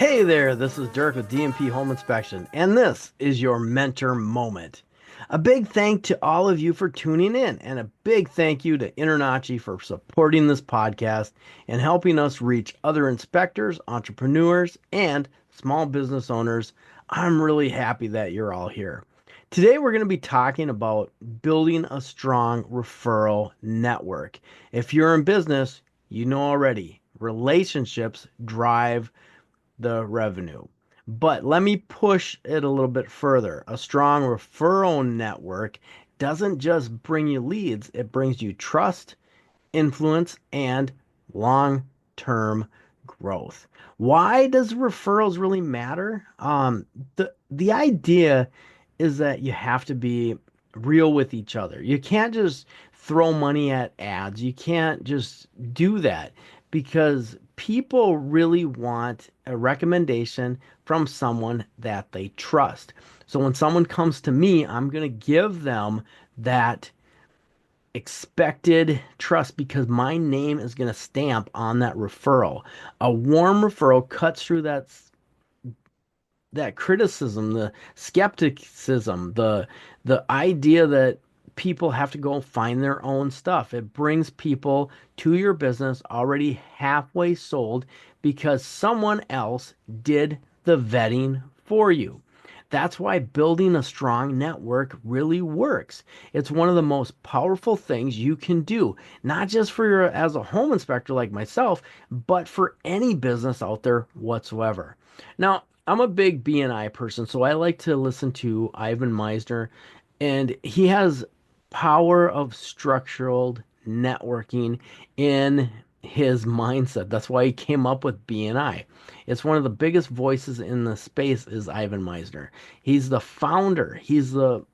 Hey there, this is Dirk with DMP Home Inspection, and this is your mentor moment. A big thank to all of you for tuning in, and a big thank you to InterNACHI for supporting this podcast and helping us reach other inspectors, entrepreneurs, and small business owners. I'm really happy that you're all here. Today, we're going to be talking about building a strong referral network. If you're in business, you know already, relationships drive the revenue. But let me push it a little bit further. A strong referral network doesn't just bring you leads, it brings you trust, influence, and long term growth. Why does referrals really matter? The idea is that you have to be real with each other. You can't just throw money at ads. You can't just do that because people really want a recommendation from someone that they trust. So when someone comes to me, I'm going to give them that expected trust because my name is going to stamp on that referral. A warm referral cuts through that criticism, the skepticism, the idea that people have to go find their own stuff. It brings people to your business already halfway sold because someone else did the vetting for you. That's why building a strong network really works. It's one of the most powerful things you can do, not just for your as a home inspector like myself, but for any business out there whatsoever. Now, I'm a big BNI person, so I like to listen to Ivan Meisner, and he has power of structural networking in his mindset. That's why he came up with BNI. It's one of the biggest voices in the space is Ivan Meisner. He's the founder. He's the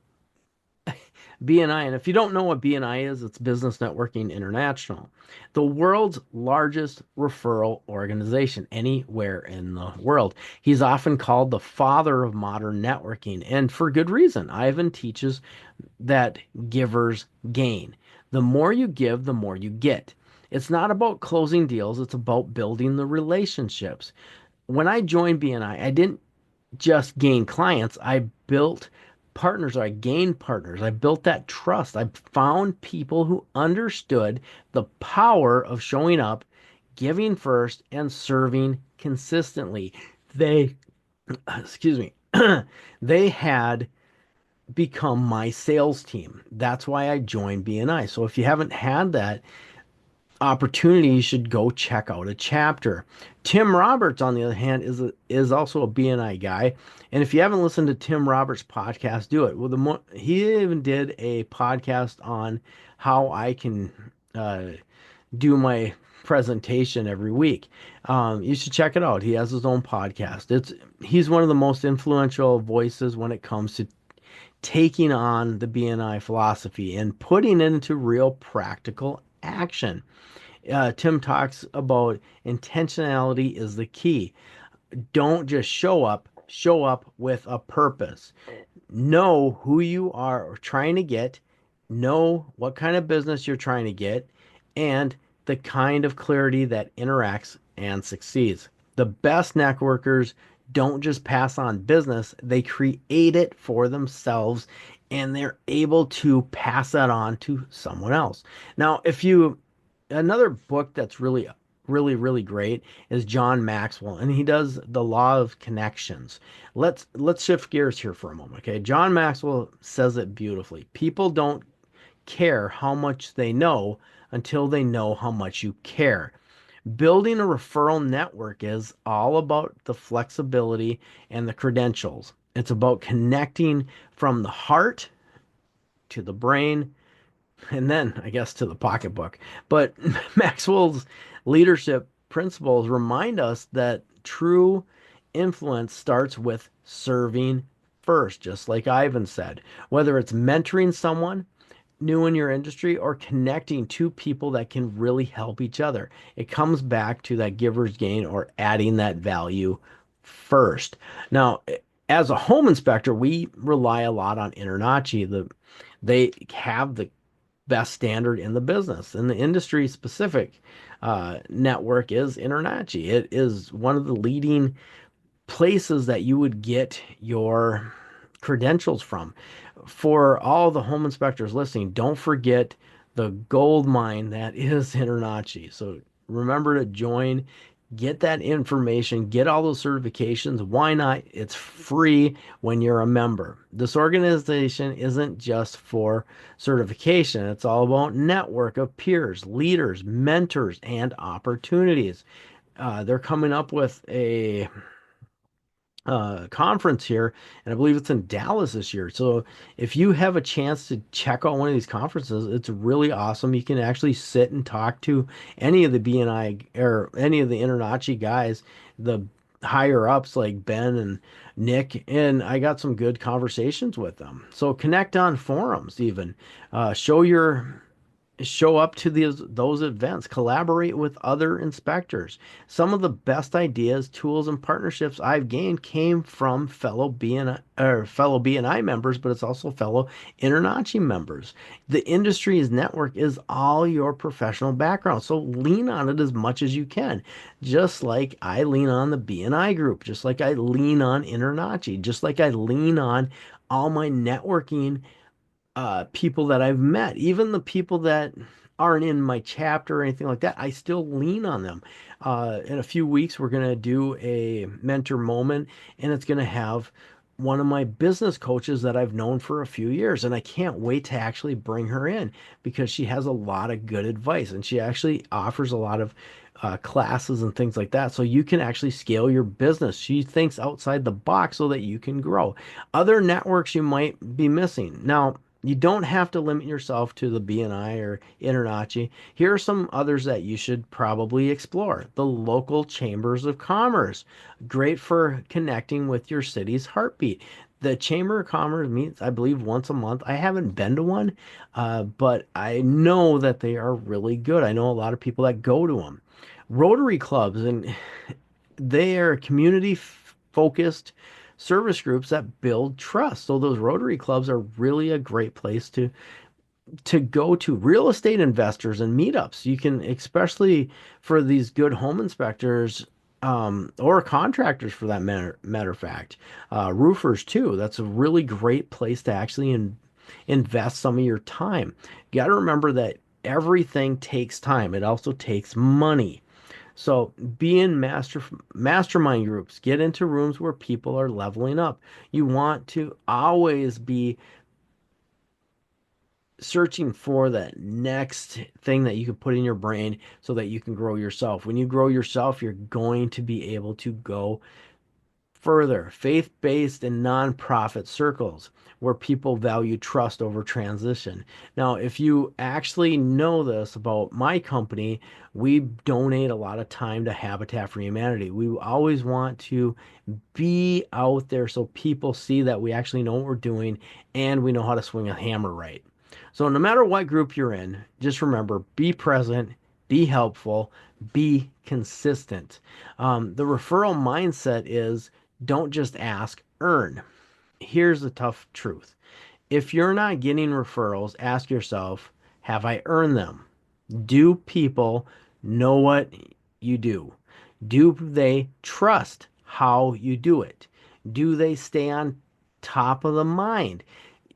BNI. And if you don't know what BNI is, it's Business Networking International, the world's largest referral organization anywhere in the world. He's often called the father of modern networking, and for good reason. Ivan teaches that givers gain. The more you give, the more you get. It's not about closing deals, it's about building the relationships. When I joined BNI, I didn't just gain clients, I built partners, or I gained partners. I built that trust. I found people who understood the power of showing up, giving first, and serving consistently. They, excuse me, they had become my sales team. That's why I joined BNI. So if you haven't had that opportunity, you should go check out a chapter. Tim Roberts, on the other hand, is also a BNI guy. And if you haven't listened to Tim Roberts' podcast, do it. Well, he even did a podcast on how I can do my presentation every week. You should check it out. He has his own podcast. He's one of the most influential voices when it comes to taking on the BNI philosophy and putting it into real practical action. Tim talks about intentionality is the key. Don't just show up with a purpose. Know who you are trying to get, know what kind of business you're trying to get, and the kind of clarity that interacts and succeeds. The best networkers don't just pass on business, they create it for themselves and they're able to pass that on to someone else. Now, if you another book that's really great is John Maxwell, and he does the law of connections. Let's shift gears here for a moment. Okay, John Maxwell says it beautifully. People don't care how much they know until they know how much you care. Building a referral network is all about the flexibility and the credentials. It's about connecting from the heart to the brain and then I guess to the pocketbook. But Maxwell's leadership principles remind us that true influence starts with serving first, just like Ivan said. Whether it's mentoring someone new in your industry or connecting two people that can really help each other, it comes back to that giver's gain or adding that value first. Now, as a home inspector, we rely a lot on InterNACHI. They have the best standard in the business. And the industry specific network is InterNACHI. It is one of the leading places that you would get your credentials from. For all the home inspectors listening, don't forget the gold mine that is InterNACHI. So remember to join, get that information, get all those certifications. Why not? It's free when you're a member. This organization isn't just for certification, it's all about network of peers, leaders, mentors, and opportunities. They're coming up with a conference here, and I believe it's in Dallas this year. So if you have a chance to check out one of these conferences, it's really awesome. You can actually sit and talk to any of the BNI or any of the InterNACHI guys, the higher ups like Ben and Nick, and I got some good conversations with them. So connect on forums even. Show up to those events, collaborate with other inspectors. Some of the best ideas, tools, and partnerships I've gained came from fellow BNI members, but it's also fellow InterNACHI members. The industry's network is all your professional background, so lean on it as much as you can. Just like I lean on the BNI group, just like I lean on InterNACHI, just like I lean on all my networking people that I've met, even the people that aren't in my chapter or anything like that, I still lean on them. In a few weeks, we're going to do a mentor moment, and it's going to have one of my business coaches that I've known for a few years. And I can't wait to actually bring her in because she has a lot of good advice and she actually offers a lot of classes and things like that. So you can actually scale your business. She thinks outside the box so that you can grow. Other networks you might be missing. Now, you don't have to limit yourself to the BNI or InterNACHI. Here are some others that you should probably explore. The local chambers of commerce, great for connecting with your city's heartbeat. The Chamber of Commerce meets, I believe, once a month. I haven't been to one, but I know that they are really good. I know a lot of people that go to them. Rotary clubs, and they are community focused service groups that build trust. So those Rotary clubs are really a great place to go to. Real estate investors and meetups. You can, especially for these good home inspectors, or contractors for that matter of fact, roofers too. That's a really great place to actually invest some of your time. You got to remember that everything takes time. It also takes money. So be in mastermind groups. Get into rooms where people are leveling up. You want to always be searching for that next thing that you can put in your brain so that you can grow yourself. When you grow yourself, you're going to be able to go further. Faith-based and nonprofit circles where people value trust over transition. Now, if you actually know this about my company, we donate a lot of time to Habitat for Humanity. We always want to be out there so people see that we actually know what we're doing and we know how to swing a hammer right. So no matter what group you're in, just remember, be present, be helpful, be consistent. The referral mindset is don't just ask, earn. Here's the tough truth. If you're not getting referrals, ask yourself, have I earned them? Do people know what you do? Do they trust how you do it? Do they stay on top of the mind?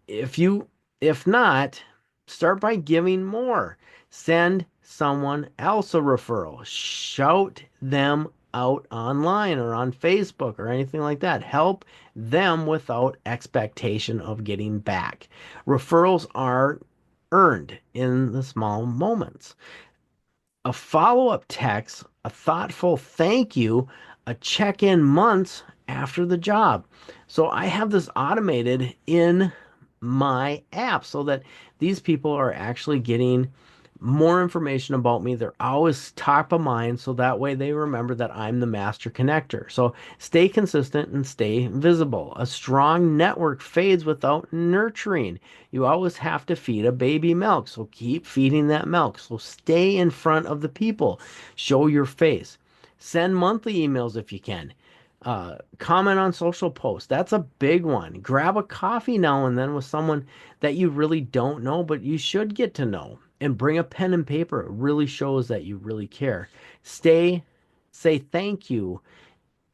If you if not, start by giving more. Send someone else a referral. Shout them out online or on Facebook or anything like that. Help them without expectation of getting back. Referrals are earned in the small moments. A follow-up text, a thoughtful thank you, a check-in months after the job. So I have this automated in my app so that these people are actually getting more information about me. They're always top of mind, so that way they remember that I'm the master connector. So stay consistent and stay visible. A strong network fades without nurturing. You always have to feed a baby milk, so keep feeding that milk. So stay in front of the people. Show your face. Send monthly emails if you can. Comment on social posts. That's a big one. Grab a coffee now and then with someone that you really don't know, but you should get to know. And bring a pen and paper. It really shows that you really care. Say thank you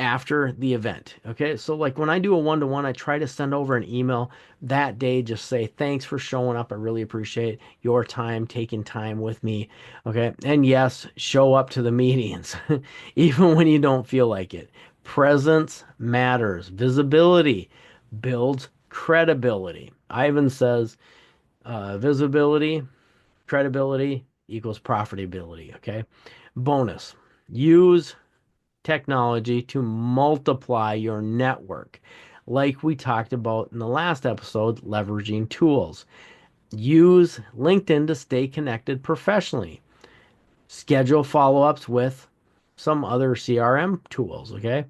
after the event. Okay. So, like when I do a one-to-one, I try to send over an email that day, just say, thanks for showing up. I really appreciate your time, taking time with me. Okay. And yes, show up to the meetings, even when you don't feel like it. Presence matters. Visibility builds credibility. Ivan says, visibility, credibility equals profitability. Okay. Bonus. Use technology to multiply your network. Like we talked about in the last episode, leveraging tools. Use LinkedIn to stay connected professionally. Schedule follow ups with some other CRM tools, okay?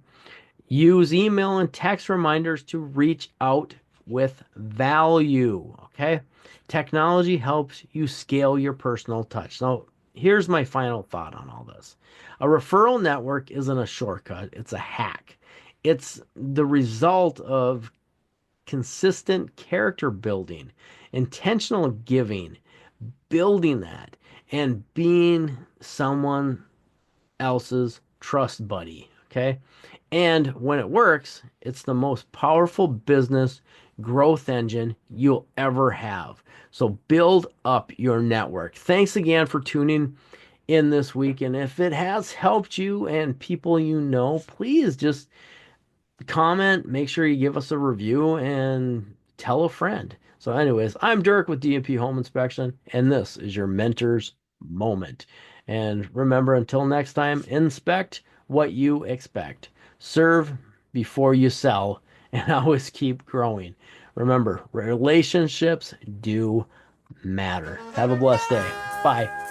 Use email and text reminders to reach out with value. Okay. Technology helps you scale your personal touch. Now, here's my final thought on all this. A referral network isn't a shortcut, it's a hack. It's the result of consistent character building, intentional giving, building that, and being someone else's trust buddy. Okay. And when it works, it's the most powerful business growth engine you'll ever have. So build up your network. Thanks again for tuning in this week. And if it has helped you and people you know, please just comment, make sure you give us a review, and tell a friend. So, anyways, I'm Dirk with D&P Home Inspection, and this is your mentor's moment. And remember, until next time, inspect what you expect, serve before you sell, and always keep growing. Remember, relationships do matter. Have a blessed day. Bye.